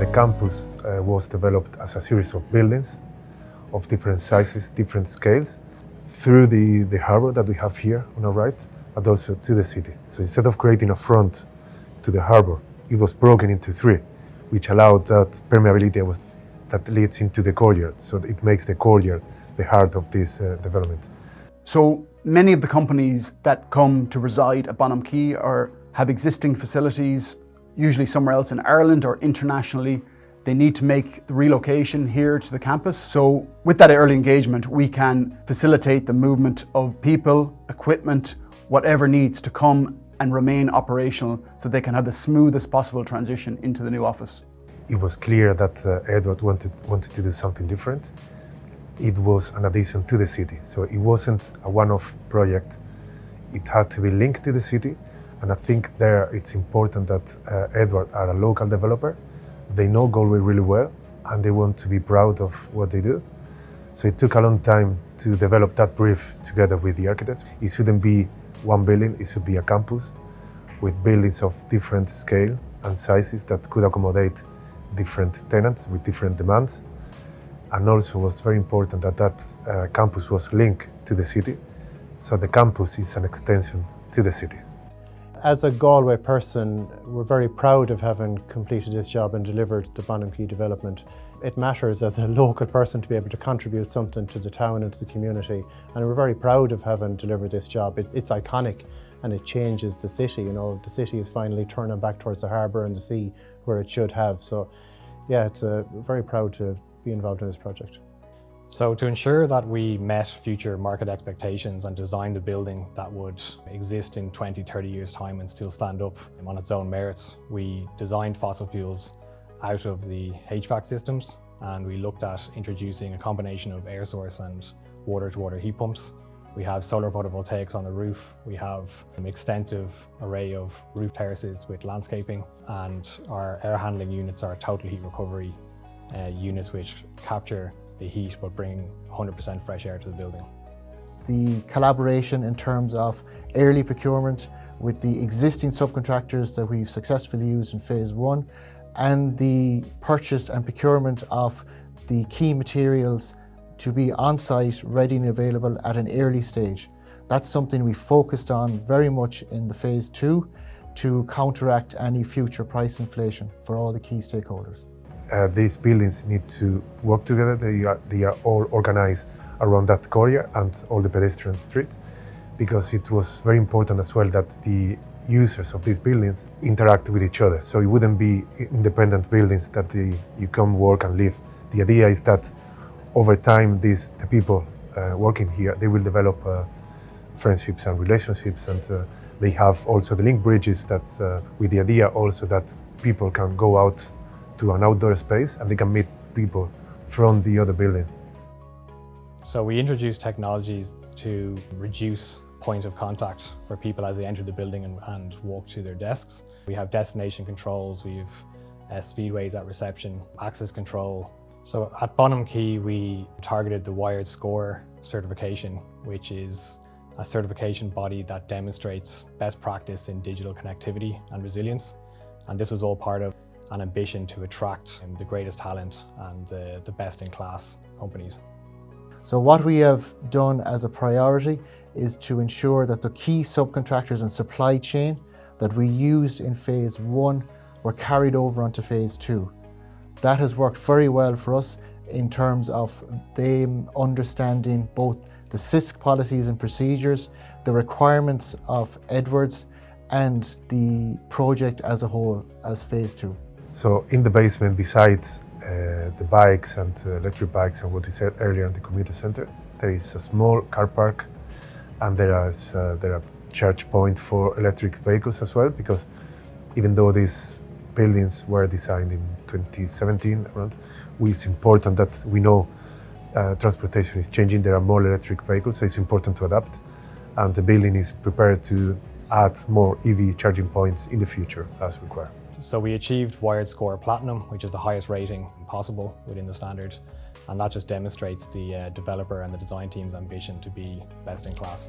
The campus was developed as a series of buildings of different sizes, different scales, through the harbour that we have here on our right, but also to the city. So instead of creating a front to the harbour, it was broken into three, which allowed that permeability that leads into the courtyard. So it makes the courtyard the heart of this development. So many of the companies that come to reside at Bonham Quay have existing facilities, usually somewhere else in Ireland or internationally. They need to make the relocation here to the campus. So with that early engagement, we can facilitate the movement of people, equipment, whatever needs to come and remain operational so they can have the smoothest possible transition into the new office. It was clear that Edward wanted to do something different. It was an addition to the city. So it wasn't a one-off project. It had to be linked to the city. And I think there it's important that Edward are a local developer. They know Galway really well and they want to be proud of what they do. So it took a long time to develop that brief together with the architects. It shouldn't be one building, it should be a campus with buildings of different scale and sizes that could accommodate different tenants with different demands. And also was very important that campus was linked to the city. So the campus is an extension to the city. As a Galway person, we're very proud of having completed this job and delivered the Bonham Quay development. It matters as a local person to be able to contribute something to the town and to the community, and we're very proud of having delivered this job. It's iconic and it changes the city. You know, the city is finally turning back towards the harbour and the sea where it should have. So yeah, it's very proud to be involved in this project. So to ensure that we met future market expectations and designed a building that would exist in 20, 30 years' time and still stand up on its own merits, we designed fossil fuels out of the HVAC systems, and we looked at introducing a combination of air source and water-to-water heat pumps. We have solar photovoltaics on the roof. We have an extensive array of roof terraces with landscaping, and our air handling units are total heat recovery units which capture the heat but bring 100% fresh air to the building. The collaboration in terms of early procurement with the existing subcontractors that we've successfully used in phase one, and the purchase and procurement of the key materials to be on site, ready and available at an early stage. That's something we focused on very much in the phase two to counteract any future price inflation for all the key stakeholders. These buildings need to work together. They are all organized around that courtyard and all the pedestrian streets, because it was very important as well that the users of these buildings interact with each other. So it wouldn't be independent buildings that you come work and live. The idea is that over time, the people working here, they will develop friendships and relationships, and they have also the link bridges with the idea also that people can go out to an outdoor space and they can meet people from the other building. So we introduced technologies to reduce point of contact for people as they enter the building and walk to their desks. We have destination controls, we have speedways at reception, access control. So at Bonham Quay, we targeted the Wired Score certification, which is a certification body that demonstrates best practice in digital connectivity and resilience. And this was all part of an ambition to attract the greatest talent and the best-in-class companies. So what we have done as a priority is to ensure that the key subcontractors and supply chain that we used in phase one were carried over onto phase two. That has worked very well for us in terms of them understanding both the Sisk policies and procedures, the requirements of Edwards, and the project as a whole as phase two. So in the basement, besides the bikes and electric bikes and what we said earlier in the commuter center, there is a small car park, and there are charge points for electric vehicles as well, because even though these buildings were designed in 2017 around, it's important that we know transportation is changing. There are more electric vehicles, so it's important to adapt, and the building is prepared to add more EV charging points in the future as required. So we achieved Wired Score Platinum, which is the highest rating possible within the standard, and that just demonstrates the developer and the design team's ambition to be best in class.